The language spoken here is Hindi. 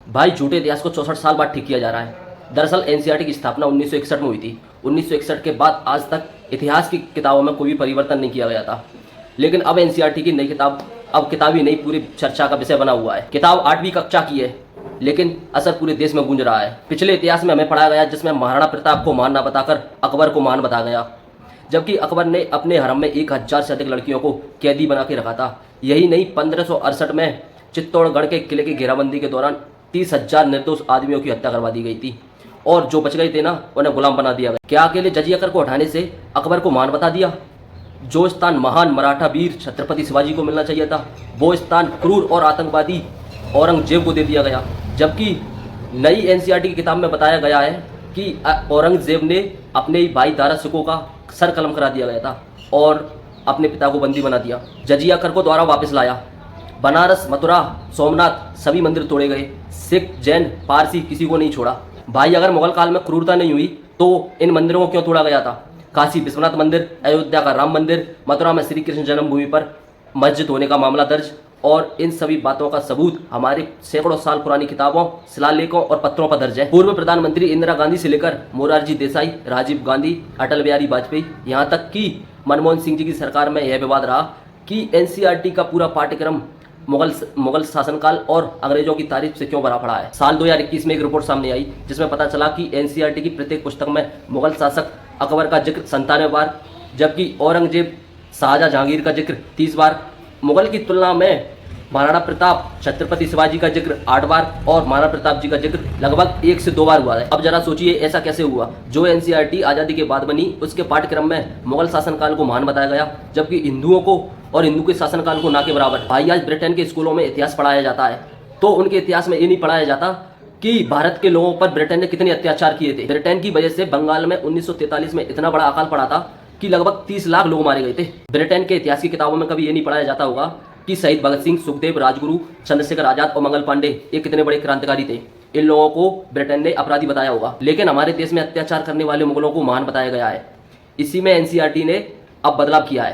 भाई झूठे इतिहास को 64 साल बाद ठीक किया जा रहा है। दरअसल एनसीईआरटी की स्थापना 1961 में हुई थी। 1961 के बाद आज तक इतिहास की किताबों में कोई भी परिवर्तन नहीं किया गया था। लेकिन अब एनसीईआरटी की नई किताब अब किताब ही नहीं पूरी चर्चा का विषय बना हुआ है। किताब 8वीं कक्षा की है, लेकिन असर पूरे देश में गूंज रहा है। पिछले इतिहास में हमें पढ़ाया गया जिसमें महाराणा प्रताप को मान न बताकर अकबर को मान बता गया, जबकि अकबर ने अपने हरम में 1000 से अधिक लड़कियों को कैदी बना के रखा था। यही नहीं, 1568 में चित्तौड़गढ़ के किले की घेराबंदी के दौरान 30,000 निर्दोष आदमियों की हत्या करवा दी गई थी और जो बच गए थे ना, उन्हें गुलाम बना दिया गया। क्या अकेले जजिया कर को हटाने से अकबर को मान बता दिया? जो स्थान महान मराठा वीर छत्रपति शिवाजी को मिलना चाहिए था, वो स्थान क्रूर और आतंकवादी औरंगजेब को दे दिया गया। जबकि नई एनसीईआरटी की किताब में बताया गया है कि औरंगजेब ने अपने ही भाई दारा शिकोह का सर कलम करा दिया गया था और अपने पिता को बंदी बना दिया। जजिया कर को द्वारा वापस लाया। बनारस, मथुरा, सोमनाथ सभी मंदिर तोड़े गए। सिख, जैन, पारसी किसी को नहीं छोड़ा। भाई अगर मुगल काल में क्रूरता नहीं हुई तो इन मंदिरों को क्यों तोड़ा गया था? काशी विश्वनाथ मंदिर, अयोध्या का राम मंदिर, मथुरा में श्री कृष्ण जन्मभूमि पर मस्जिद होने का मामला दर्ज, और इन सभी बातों का सबूत हमारे सैकड़ों साल पुरानी किताबों, शिलालेखों और पत्रों पर दर्ज है। पूर्व प्रधानमंत्री इंदिरा गांधी से लेकर मोरारजी देसाई, राजीव गांधी, अटल बिहारी वाजपेयी, यहाँ तक कि मनमोहन सिंह जी की सरकार में यह विवाद रहा कि एनसीईआरटी का पूरा पाठ्यक्रम मुगल शासनकाल और अंग्रेजों की तारीफ से क्यों भरा पड़ा है। साल 2021 में एक रिपोर्ट सामने आई जिसमें पता चला कि एनसीईआरटी की प्रत्येक पुस्तक में मुगल शासक अकबर का जिक्र 97 बार, जबकि औरंगजेब, शाहजहां, जहांगीर का जिक्र 30 बार। मुगल की तुलना में महाराणा प्रताप, छत्रपति शिवाजी का जिक्र 8 बार और महाराणा प्रताप जी का जिक्र लगभग 1 से 2 बार हुआ है। अब जरा सोचिए ऐसा कैसे हुआ? जो एनसीईआरटी आज़ादी के बाद बनी उसके पाठ्यक्रम में मुगल शासनकाल को महान बताया गया, जबकि हिंदुओं को और हिंदू के शासनकाल को ना के बराबर। भाई आज ब्रिटेन के स्कूलों में इतिहास पढ़ाया जाता है तो उनके इतिहास में ये नहीं पढ़ाया जाता कि भारत के लोगों पर ब्रिटेन ने कितने अत्याचार किए थे। ब्रिटेन की वजह से बंगाल में 1943 में इतना बड़ा अकाल पड़ा था कि लगभग 30 लाख लोग मारे गए थे। ब्रिटेन के इतिहास की किताबों में कभी ये नहीं पढ़ाया जाता होगा कि शहीद भगत सिंह, सुखदेव, राजगुरु, चंद्रशेखर आजाद और मंगल पांडे ये कितने बड़े क्रांतिकारी थे। इन लोगों को ब्रिटेन ने अपराधी बताया होगा, लेकिन हमारे देश में अत्याचार करने वाले मुगलों को महान बताया गया है। इसी में एनसीईआरटी ने अब बदलाव किया है।